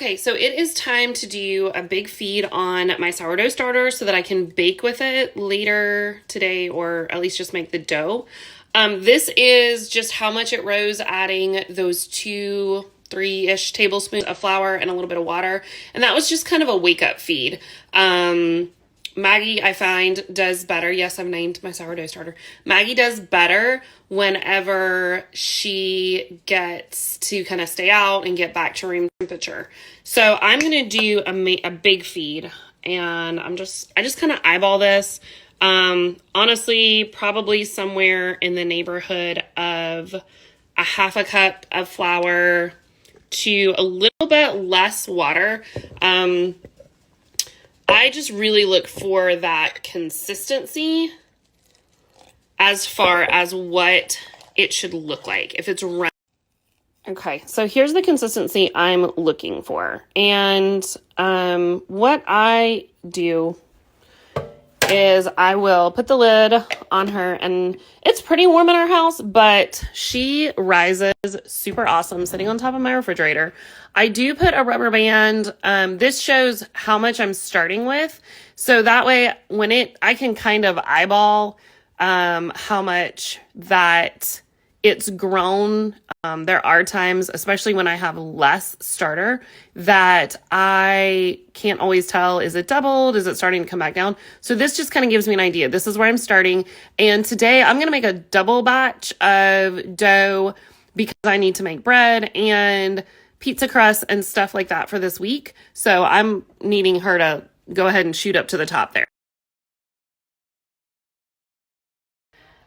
Okay, so it is time to do a big feed on my sourdough starter so that I can bake with it later today, or at least just make the dough. This is just how much it rose, adding those 3-ish tablespoons of flour and a little bit of water. And that was just kind of a wake-up feed. Maggie, I find, does better. Yes, I've named my sourdough starter. Maggie does better whenever she gets to kind of stay out and get back to room temperature. So I'm going to do a big feed, and I just kind of eyeball this. Honestly, probably somewhere in the neighborhood of a half a cup of flour to a little bit less water. I just really look for that consistency as far as what it should look like. If it's round. Okay, so here's the consistency I'm looking for. And what I do is I will put the lid on her, and it's pretty warm in our house, but she rises super awesome sitting on top of my refrigerator. I do put a rubber band. This shows how much I'm starting with. So that way I can kind of eyeball how much that it's grown. There are times, especially when I have less starter, that I can't always tell, is it doubled? Is it starting to come back down? So this just kind of gives me an idea. This is where I'm starting. And today I'm going to make a double batch of dough because I need to make bread and pizza crust and stuff like that for this week. So I'm needing her to go ahead and shoot up to the top there.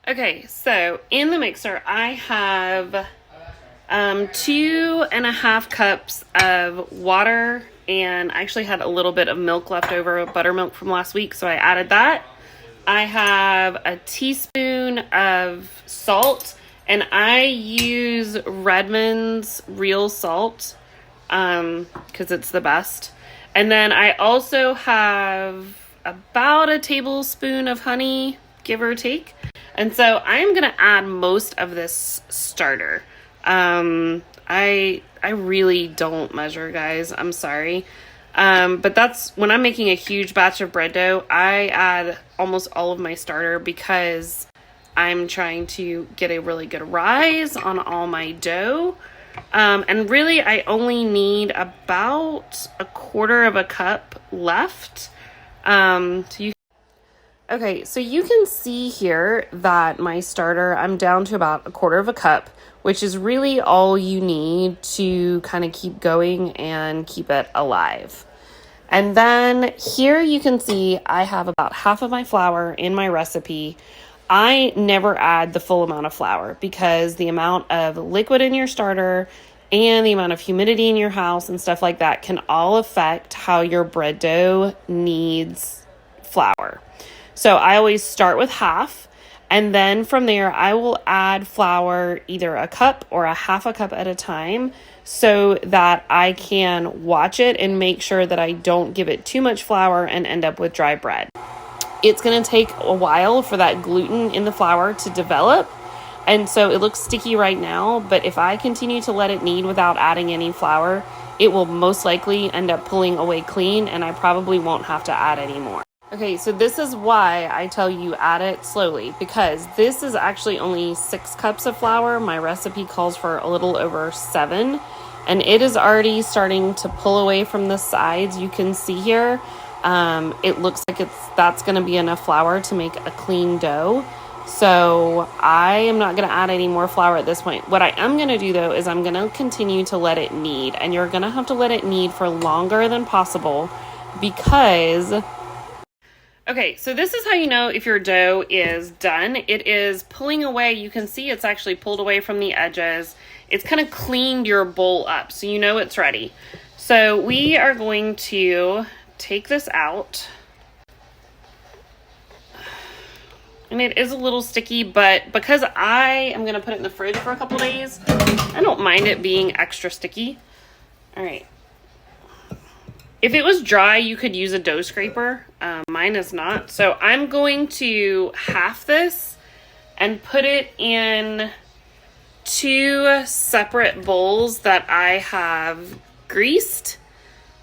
Okay, so in the mixer, I have 2.5 cups of water, and I actually had a little bit of milk left over, buttermilk from last week, so I added that. I have a teaspoon of salt, and I use Redmond's real salt because it's the best. And then I also have about a tablespoon of honey, give or take. And so I am going to add most of this starter. I really don't measure, guys. I'm sorry. But that's when I'm making a huge batch of bread dough, I add almost all of my starter because I'm trying to get a really good rise on all my dough. And really I only need about 1/4 cup left. Okay, so you can see here that my starter, I'm down to about 1/4 cup, which is really all you need to kind of keep going and keep it alive. And then here you can see I have about half of my flour in my recipe. I never add the full amount of flour because the amount of liquid in your starter and the amount of humidity in your house and stuff like that can all affect how your bread dough needs flour. So I always start with half, and then from there I will add flour either a cup or a half a cup at a time so that I can watch it and make sure that I don't give it too much flour and end up with dry bread. It's going to take a while for that gluten in the flour to develop, and so it looks sticky right now, but if I continue to let it knead without adding any flour, it will most likely end up pulling away clean, and I probably won't have to add any more. Okay, so this is why I tell you add it slowly, because this is actually only 6 cups of flour. My recipe calls for a little over 7, and it is already starting to pull away from the sides. You can see here, it looks like that's going to be enough flour to make a clean dough. So I am not going to add any more flour at this point. What I am going to do though is I'm going to continue to let it knead, and you're going to have to let it knead for longer than possible because... Okay, so this is how you know if your dough is done. It is pulling away. You can see it's actually pulled away from the edges. It's kind of cleaned your bowl up, so you know it's ready. So we are going to take this out. And it is a little sticky, but because I am going to put it in the fridge for a couple days, I don't mind it being extra sticky. All right. If it was dry, you could use a dough scraper. Mine is not. So I'm going to half this and put it in 2 separate bowls that I have greased.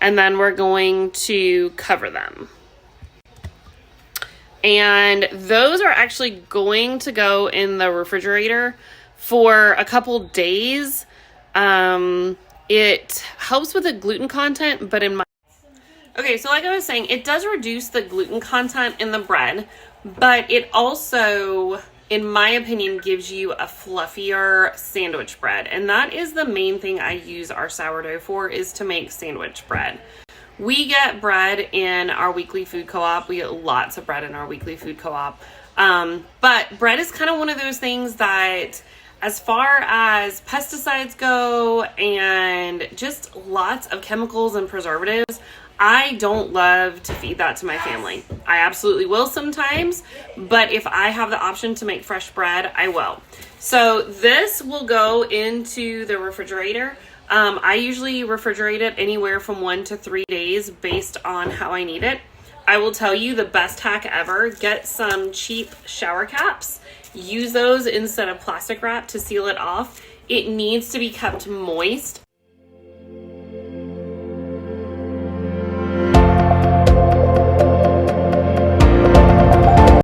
and then we're going to cover them. And those are actually going to go in the refrigerator for a couple days. It helps with the gluten content, but okay, so like I was saying, it does reduce the gluten content in the bread, but it also, in my opinion, gives you a fluffier sandwich bread. And that is the main thing I use our sourdough for, is to make sandwich bread. We get bread in our weekly food co-op. We get lots of bread in our weekly food co-op. But bread is kind of one of those things that, as far as pesticides go and just lots of chemicals and preservatives, I don't love to feed that to my family. I absolutely will sometimes, but if I have the option to make fresh bread, I will. So this will go into the refrigerator. I usually refrigerate it anywhere from 1 to 3 days based on how I need it. I will tell you the best hack ever: get some cheap shower caps. Use those instead of plastic wrap to seal it off. It needs to be kept moist